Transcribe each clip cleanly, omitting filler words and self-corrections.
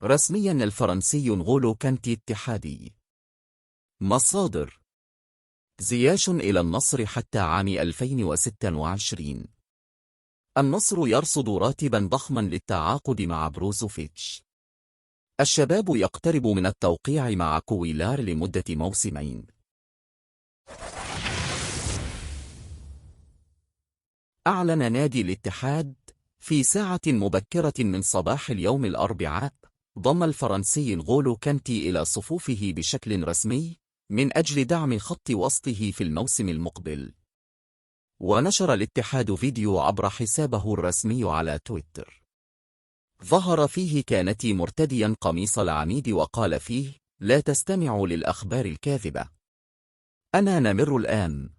رسميا الفرنسي نغولو كانتي اتحادي. مصادر: زياش إلى النصر حتى عام 2026. النصر يرصد راتبا ضخما للتعاقد مع بروزوفيتش. الشباب يقترب من التوقيع مع كويلار لمدة موسمين. أعلن نادي الاتحاد في ساعة مبكرة من صباح اليوم الأربعاء ضم الفرنسي نغولو كانتي إلى صفوفه بشكل رسمي من أجل دعم خط وسطه في الموسم المقبل. ونشر الاتحاد فيديو عبر حسابه الرسمي على تويتر ظهر فيه كانتي مرتديا قميص العميد وقال فيه: لا تستمعوا للأخبار الكاذبة، أنا نمر الآن.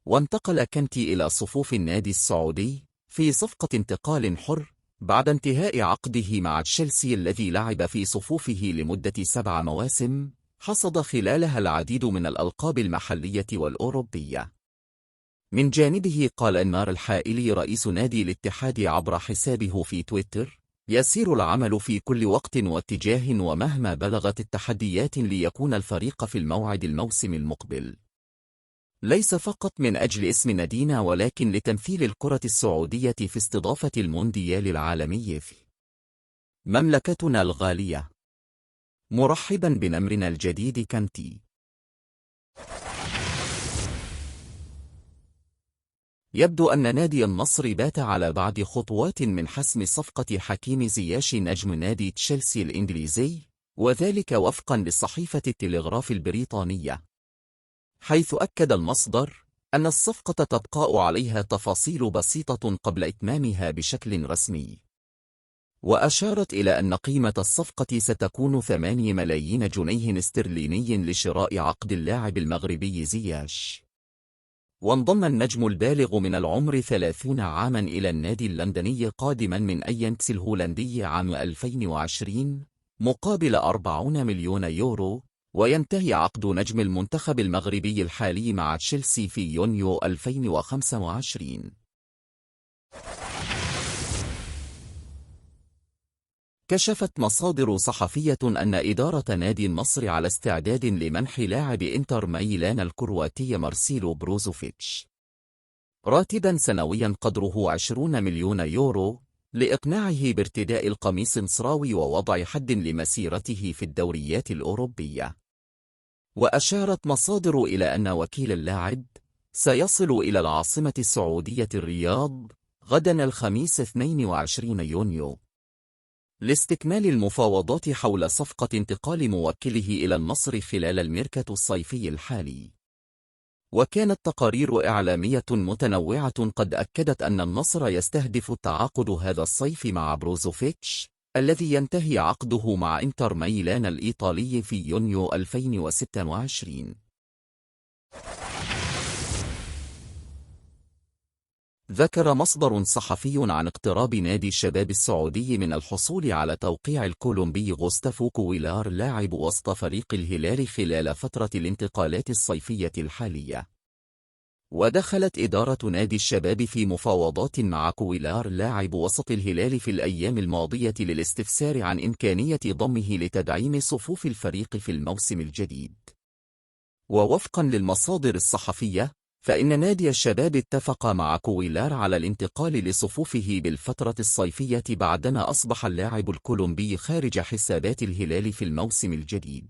وانتقل كانتي إلى صفوف النادي السعودي في صفقة انتقال حر بعد انتهاء عقده مع تشيلسي الذي لعب في صفوفه لمدة 7 مواسم حصد خلالها العديد من الألقاب المحلية والأوروبية. من جانبه قال أنمار الحائلي رئيس نادي الاتحاد عبر حسابه في تويتر: يسير العمل في كل وقت واتجاه ومهما بلغت التحديات ليكون الفريق في الموعد الموسم المقبل، ليس فقط من أجل اسم نادينا ولكن لتمثيل الكرة السعودية في استضافة المونديال العالمي في مملكتنا الغالية. مرحبا بنمرنا الجديد كانتي. يبدو أن نادي النصر بات على بعد خطوات من حسم صفقة حكيم زياش نجم نادي تشيلسي الإنجليزي، وذلك وفقا لصحيفة التلغراف البريطانية، حيث أكد المصدر أن الصفقة تبقى عليها تفاصيل بسيطة قبل إتمامها بشكل رسمي. وأشارت إلى أن قيمة الصفقة ستكون 8 ملايين جنيه استرليني لشراء عقد اللاعب المغربي زياش. وانضم النجم البالغ من العمر 30 عاما إلى النادي اللندني قادما من أياكس الهولندي عام 2020 مقابل 40 مليون يورو، وينتهي عقد نجم المنتخب المغربي الحالي مع تشيلسي في يونيو 2025. كشفت مصادر صحفية أن إدارة نادي النصر على استعداد لمنح لاعب إنتر ميلان الكرواتي مارسيلو بروزوفيتش راتبا سنويا قدره 20 مليون يورو لإقناعه بارتداء القميص النصراوي ووضع حد لمسيرته في الدوريات الأوروبية. وأشارت مصادر إلى أن وكيل اللاعب سيصل إلى العاصمة السعودية الرياض غدا الخميس 22 يونيو لاستكمال المفاوضات حول صفقة انتقال موكله إلى النصر خلال الميركاتو الصيفي الحالي. وكانت تقارير إعلامية متنوعة قد أكدت أن النصر يستهدف التعاقد هذا الصيف مع بروزوفيتش الذي ينتهي عقده مع إنتر ميلان الإيطالي في يونيو 2026. ذكر مصدر صحفي عن اقتراب نادي الشباب السعودي من الحصول على توقيع الكولومبي غوستافو كويلار لاعب وسط فريق الهلال خلال فترة الانتقالات الصيفية الحالية. ودخلت إدارة نادي الشباب في مفاوضات مع كويلار لاعب وسط الهلال في الأيام الماضية للاستفسار عن إمكانية ضمه لتدعيم صفوف الفريق في الموسم الجديد. ووفقا للمصادر الصحفية فإن نادي الشباب اتفق مع كويلار على الانتقال لصفوفه بالفترة الصيفية بعدما أصبح اللاعب الكولومبي خارج حسابات الهلال في الموسم الجديد.